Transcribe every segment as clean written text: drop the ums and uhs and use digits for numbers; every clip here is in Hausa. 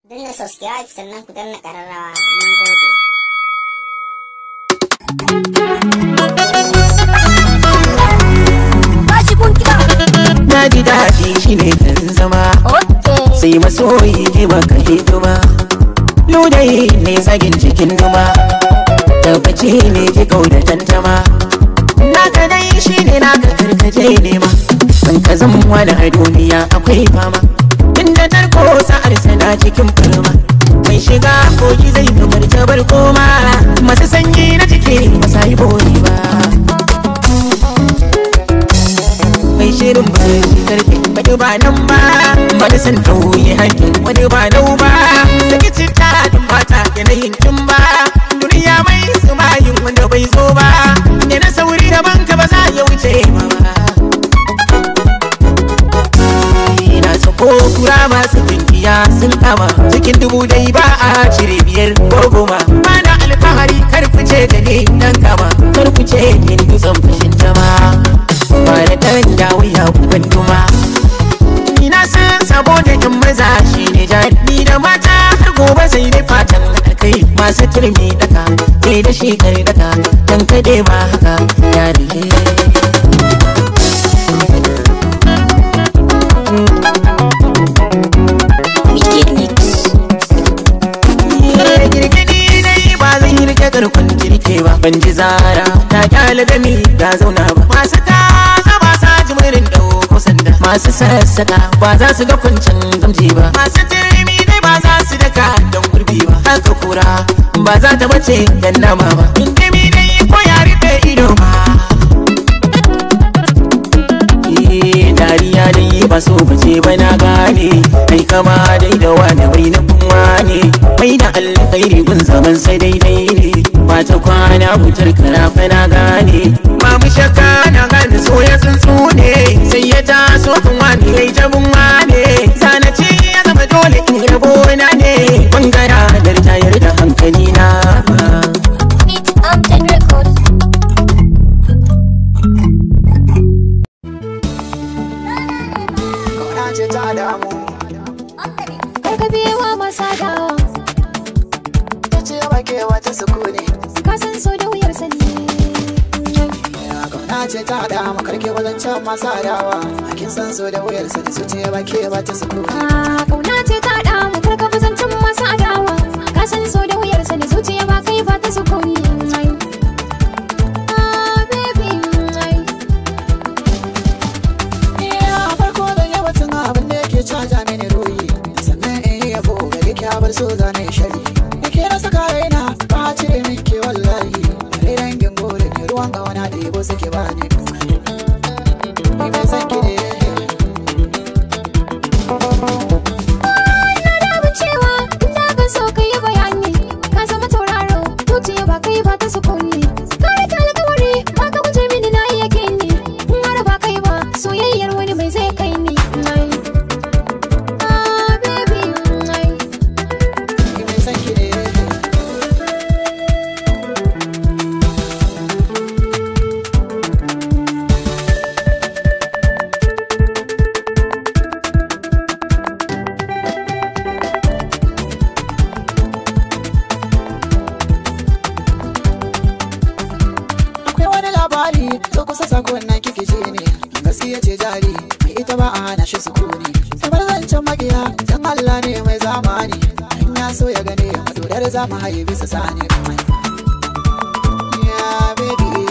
danna subscribe sannan ku danna ƙararrawa. Mun gode. Na ji daɗi shi ne kan zama sai masoyi ke baka hidima. Ludayi ne zagin cikin duma, tabbaci ne ki kauda tantama. Naka dai shi ne naka karkaje nema, san ka zama da a duniya akwai fama. Inda tarko sa'ar sana cikin firma, mai shiga koki zai kamar jabar koma. Masu sanyi na jiki ba sa yi bori ba, mai shirin ba shi karfe wani ba nan ba. Wani san tauye hankin wani ba nau ba, saki cita da mata yanayin kin ba. Duniya mai sumayin wanda bai zo ba, ne na sauri da banka ba za ya wuce ma ba. Ina sako kura masu tunkiya sun kama, cikin dubu dai ba a cire biyar ko goma. Ba na alfahari karfice da ne dan kama, karfice ne dutsen fashin jama'a. Ba da ɗan dawiya kuban duma, ina san saboda in maza shi ne jari da mata. Har gobe sai dai fatan alkai masu turmi daka, sai da shi kare daka dan kade ma haka yare. Girgidi dai ba zai rike garkon jirke ba, ban ji zara ta kyale da mi ta zauna ba. Masu ta jimirin ɗauko sanda, masu sassaka ba za su ga kuncin gamji ba. Masu turmi dai ba za su daka don gurbi ba, haka kura ba za ta bace dan nama ba. Indimi dai ko ya rufe ido ma, dariya dai ba so bace ba na gane. Ai kama dai da wani bai nufin wane, mai da alkhairi gun zaman sai daidai ne. Ba ta kwana wutar karafa na gane, mamu shakka na gane so ya tsuntsu ne. Sai ya taso kan wani ya yi jabin wane, zanaci ya zama dole in rabo na ne. Bangara da tayar da hankali na kauna ce ta damu, karka biyewa masa dawa. ta ce wake wata sukuni, Ka san so da wuyar sani. kauna ce ta damu, karke wadancan masu adawa. Kin san so da wuyar sani, su ce wake wata sukuni. Kauna ce ta damu, karka bazancin masu adawa. Ka san so da wuyar sani, zuciya ba kai ba ta sukuni. Baby, Farko da yawancin abin da yake caja mini ruhi, sannan in yi yabo gari kyabar so zane shari. Yake na saka raina ba a cire min ke wallahi, bare dangin gore ne ruwan gawana da yabo suke ba ni. Ni mai san ki ne, na damu cewa in na ga so ka yi bayani. Ka zama tauraro, zuciya ba kai ba ta sukuni. Ka rike alkawari, ba ka guje mini na iya gini. In har ba kai ba, soyayyar wani mai zai kai ni. Baby, ni mai san ki ne. Akwai wani labari zo kusa sakon nan kike ji ne, gaskiya ce jari mai ita ba a hana shi sukuni. Kamar zancen magiya dan Allah ne mai zamani, in ya so ya gane madodar za mu haye bisa sani. Yeah, baby,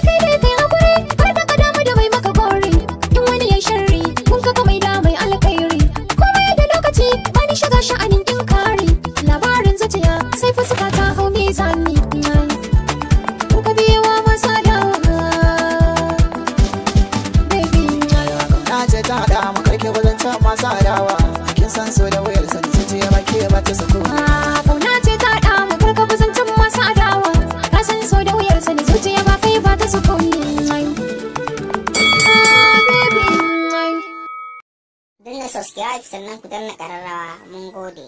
kai dai kai hakuri, kar ka damu da mai maka gori. In wani yayi sharri, kun ka mai da mai alkhairi. Komai da lokaci, bani shiga sha'anin inkari. Labarin zuciya sai fuska ta hau mizani. Ka biyewa masa dawa. Baby, na ce ta haɗa mu karke wadancan masu adawa. Kin san so da wuyar sani, su ce ba ke ba ta sukuni. kauna ce ta damu, kar ka bazancin masu adawa. Ka san so da wuyar sani, zuciya ba kai ba ta sukuni. Baby, Danna subscribe sannan ku danna ƙararrawa. Mun gode.